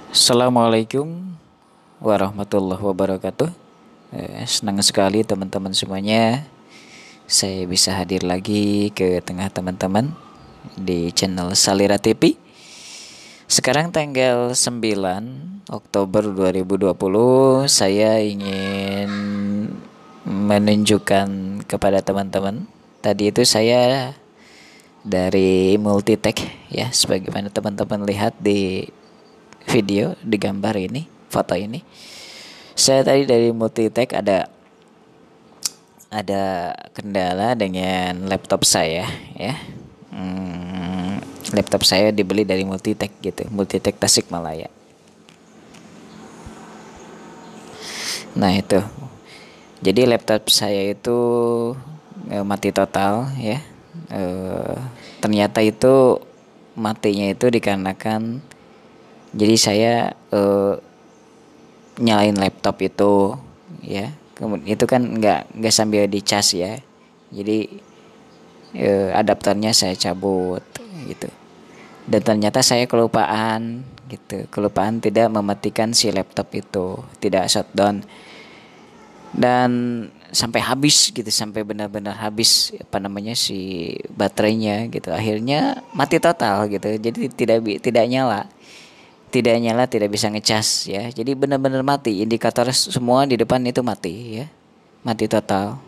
Assalamualaikum warahmatullahi wabarakatuh. Senang sekali teman-teman semuanya. Saya bisa hadir lagi ke tengah teman-teman di channel Salira TV. Sekarang tanggal 9 Oktober 2020, saya ingin menunjukkan kepada teman-teman. Tadi itu saya dari Multitech ya, sebagaimana teman-teman lihat di video, di gambar ini, foto ini. Saya tadi dari Multitech ada kendala dengan laptop saya ya. Laptop saya dibeli dari Multitech gitu, Multitech Tasikmalaya. Nah itu, jadi laptop saya itu mati total ya. Ternyata itu matinya itu dikarenakan, jadi saya nyalain laptop itu ya, kemudian itu kan nggak sambil dicas ya, jadi adaptornya saya cabut gitu, dan ternyata saya kelupaan gitu, kelupaan tidak mematikan si laptop itu, tidak shutdown, dan sampai habis gitu, sampai benar-benar habis apa namanya si baterainya gitu, akhirnya mati total gitu, jadi tidak nyala, tidak bisa ngecas ya, jadi benar-benar mati, indikator semua di depan itu mati ya, mati total.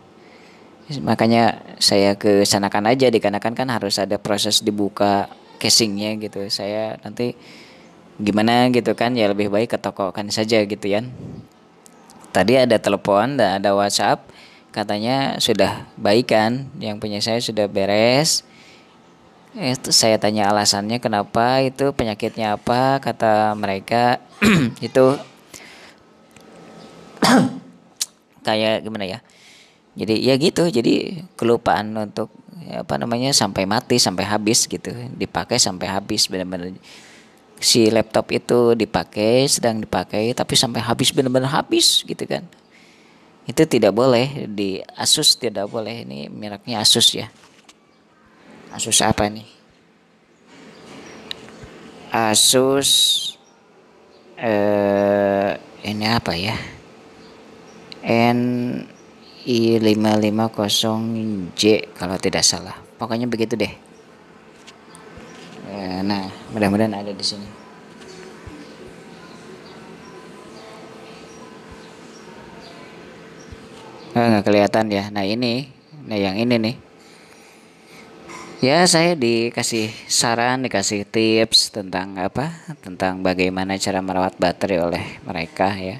Makanya saya kesanakan aja, dikarenakan kan harus ada proses dibuka casingnya gitu, saya nanti gimana gitu kan, ya lebih baik ke toko kan saja gitu ya. Tadi ada telepon dan ada WhatsApp, katanya sudah baik kan, yang punya saya sudah beres. Itu saya tanya alasannya kenapa, itu penyakitnya apa, kata mereka itu kayak gimana ya, jadi ya gitu, jadi kelupaan untuk ya apa namanya, sampai mati, sampai habis gitu, dipakai sampai habis benar-benar, si laptop itu dipakai, sedang dipakai tapi sampai habis, benar-benar habis gitu kan. Itu tidak boleh, di Asus tidak boleh, ini mereknya Asus ya. Asus apa nih? Asus ini apa ya? NI550J kalau tidak salah. Pokoknya begitu deh. Nah, mudah-mudahan ada di sini. Nggak kelihatan ya. Nah ini, nah yang ini nih. Ya saya dikasih saran, dikasih tips tentang apa? Tentang bagaimana cara merawat baterai oleh mereka ya.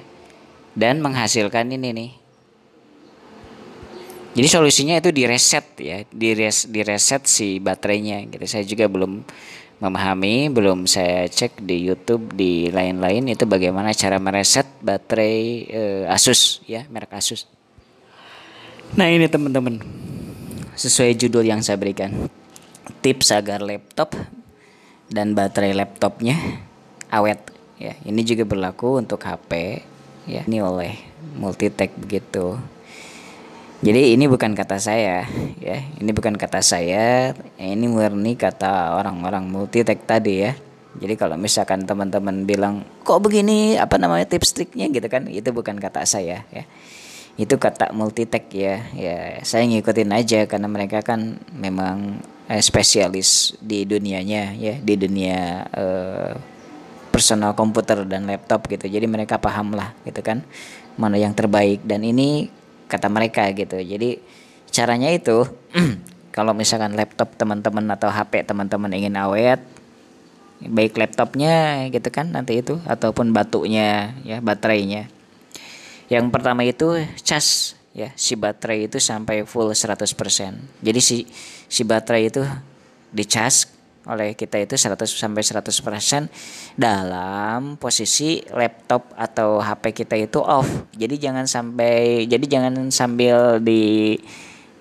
Dan menghasilkan ini nih. Jadi solusinya itu di reset ya, di reset si baterainya gitu. Saya juga belum memahami, belum saya cek di YouTube, di lain-lain itu bagaimana cara mereset baterai Asus ya, merek Asus. Nah ini teman-teman, sesuai judul yang saya berikan, tips agar laptop dan baterai laptopnya awet ya. Ini juga berlaku untuk HP ya. Ini oleh Multitech begitu. Jadi ini bukan kata saya ya, ini bukan kata saya, ini murni kata orang-orang Multitech tadi ya. Jadi kalau misalkan teman-teman bilang kok begini, apa namanya tips triknya gitu kan, itu bukan kata saya ya. Itu kata Multitech ya. Ya saya ngikutin aja karena mereka kan memang spesialis di dunianya ya, di dunia personal komputer dan laptop gitu. Jadi mereka paham lah gitu kan, mana yang terbaik, dan ini kata mereka gitu. Jadi caranya itu kalau misalkan laptop teman-teman atau HP teman-teman ingin awet, baik laptopnya gitu kan nanti itu, ataupun batunya ya, baterainya. Yang pertama itu cas ya, si baterai itu sampai full 100%. Jadi si baterai itu dicas oleh kita itu 100 sampai 100% dalam posisi laptop atau HP kita itu off. Jadi jangan sambil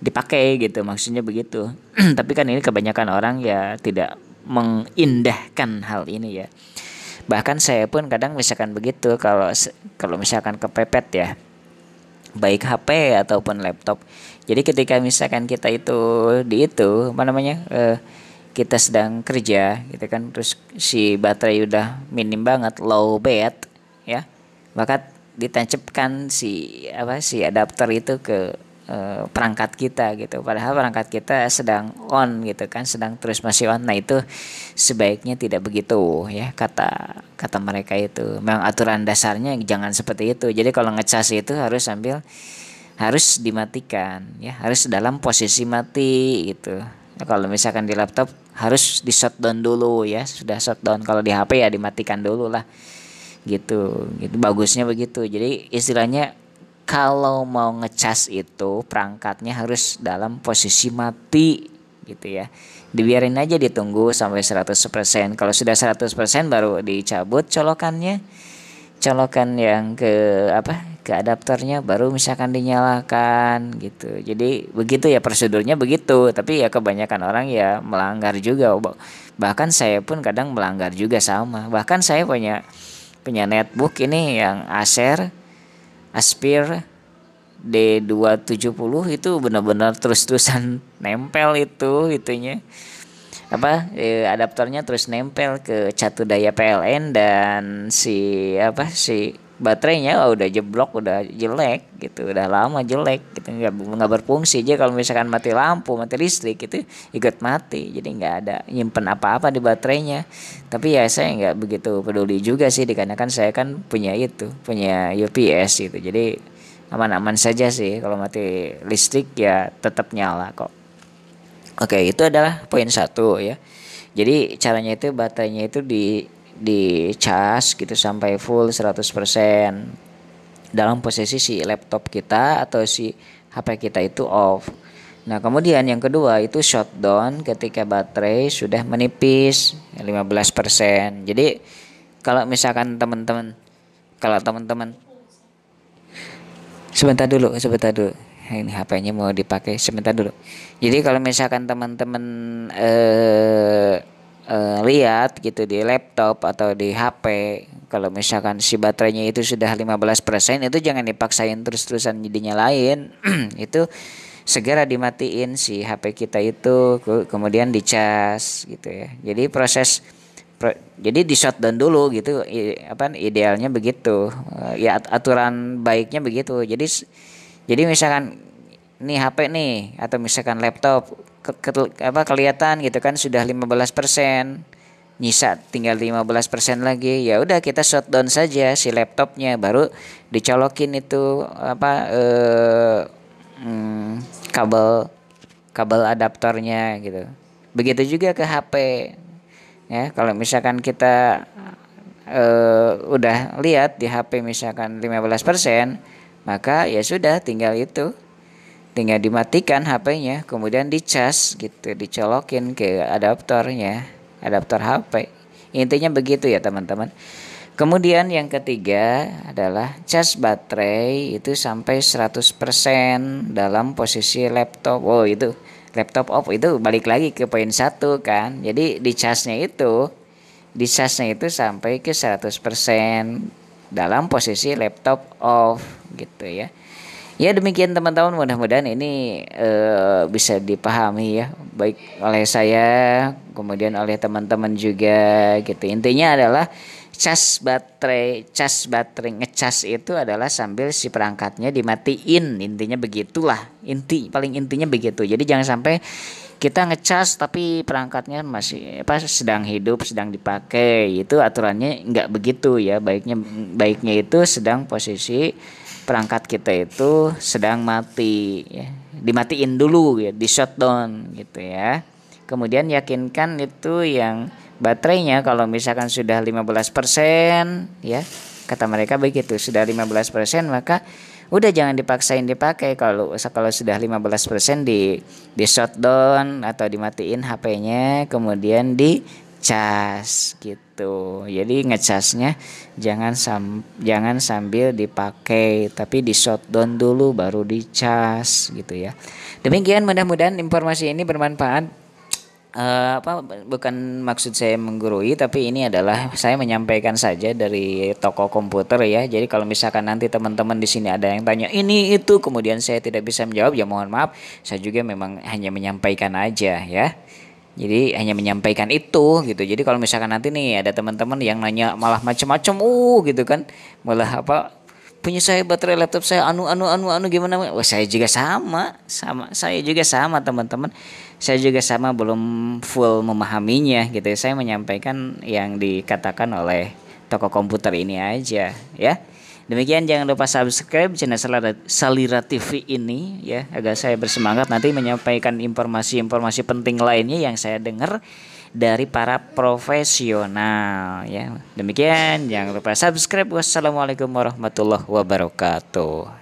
dipakai gitu, maksudnya begitu. Tapi kan ini kebanyakan orang ya tidak mengindahkan hal ini ya. Bahkan saya pun kadang misalkan begitu, kalau misalkan kepepet ya, baik HP ataupun laptop. Jadi ketika misalkan kita itu apa namanya, kita sedang kerja gitu kan, terus si baterai udah minim banget, low bat ya, maka ditancapkan si adapter itu ke perangkat kita gitu, padahal perangkat kita sedang on gitu kan, sedang terus masih on. Nah itu sebaiknya tidak begitu ya, kata kata mereka itu memang aturan dasarnya jangan seperti itu. Jadi kalau ngecas itu harus dimatikan ya, harus dalam posisi mati gitu. Nah, kalau misalkan di laptop harus di shutdown dulu ya, sudah shutdown. Kalau di HP ya dimatikan dulu lah gitu. Gitu bagusnya begitu. Jadi istilahnya kalau mau ngecas itu perangkatnya harus dalam posisi mati gitu ya. Dibiarin aja, ditunggu sampai 100%. Kalau sudah 100% baru dicabut colokan yang ke ke adaptornya, baru misalkan dinyalakan gitu. Jadi begitu ya prosedurnya begitu, tapi ya kebanyakan orang ya melanggar juga. Bahkan saya pun kadang melanggar juga sama. Bahkan saya punya netbook ini yang Aspir D270, itu benar-benar terus-terusan nempel itunya adaptornya terus nempel ke catu daya PLN, dan si baterainya udah jeblok, udah jelek gitu, udah lama jelek gitu, nggak berfungsi aja. Kalau misalkan mati lampu, mati listrik itu ikut mati, jadi nggak ada nyimpen apa-apa di baterainya. Tapi ya saya nggak begitu peduli juga sih, dikarenakan saya kan punya UPS gitu, jadi aman-aman saja sih. Kalau mati listrik ya tetap nyala kok. Oke, itu adalah poin 1 ya. Jadi caranya itu baterainya itu di cas gitu sampai full 100% dalam posisi si laptop kita atau si HP kita itu off. Nah, kemudian yang kedua itu shutdown ketika baterai sudah menipis 15%. Jadi kalau misalkan teman-teman sebentar dulu. Ini HP-nya mau dipakai, sebentar dulu. Jadi kalau misalkan teman-teman lihat gitu di laptop atau di HP, kalau misalkan si baterainya itu sudah 15%, itu jangan dipaksain terus-terusan dinyalain. Itu segera dimatiin si HP kita itu, kemudian dicas gitu ya. Jadi jadi di shutdown dulu gitu, idealnya begitu. Ya aturan baiknya begitu. Jadi misalkan nih HP nih atau misalkan laptop kelihatan gitu kan sudah 15%, nyisa tinggal 15% lagi, ya udah kita shutdown saja si laptopnya, baru dicolokin itu kabel adaptornya gitu. Begitu juga ke HP ya. Kalau misalkan kita udah lihat di HP misalkan 15%, maka ya sudah tinggal dimatikan HP-nya, kemudian dicas gitu, dicolokin ke adaptornya, adaptor HP. Intinya begitu ya teman-teman. Kemudian yang ketiga adalah cas baterai itu sampai 100% dalam posisi laptop. Oh, itu laptop off, itu balik lagi ke poin 1 kan. Jadi dicasnya itu sampai ke 100% dalam posisi laptop off gitu ya. Ya demikian teman-teman, mudah-mudahan ini bisa dipahami ya, baik oleh saya kemudian oleh teman-teman juga gitu. Intinya adalah ngecas itu adalah sambil si perangkatnya dimatiin, intinya begitulah, paling intinya begitu. Jadi jangan sampai kita ngecas tapi perangkatnya masih sedang hidup, sedang dipakai. Itu aturannya nggak begitu ya. Baiknya itu sedang posisi perangkat kita itu sedang mati ya. Dimatiin dulu ya, di shutdown gitu ya. Kemudian yakinkan itu yang baterainya kalau misalkan sudah 15% ya, kata mereka begitu, sudah 15%, maka udah jangan dipaksain dipakai. Kalau sudah 15% di shutdown atau dimatiin HP-nya, kemudian dicas gitu. Jadi ngecasnya jangan sambil dipakai, tapi di shutdown dulu baru dicas gitu ya. Demikian, mudah-mudahan informasi ini bermanfaat. Bukan maksud saya menggurui, tapi ini adalah saya menyampaikan saja dari toko komputer ya. Jadi kalau misalkan nanti teman-teman di sini ada yang tanya ini itu, kemudian saya tidak bisa menjawab, ya mohon maaf, saya juga memang hanya menyampaikan aja ya. Jadi hanya menyampaikan itu gitu. Jadi kalau misalkan nanti nih ada teman-teman yang nanya malah macam-macam, gitu kan, malah apa, punya saya baterai laptop saya anu gimana? Wah, saya juga sama saya juga sama teman-teman. Saya juga sama belum full memahaminya gitu. Saya menyampaikan yang dikatakan oleh toko komputer ini aja ya. Demikian, jangan lupa subscribe channel Salira TV ini ya, agar saya bersemangat nanti menyampaikan informasi-informasi penting lainnya yang saya dengar dari para profesional ya. Demikian, jangan lupa subscribe. Wassalamualaikum warahmatullahi wabarakatuh.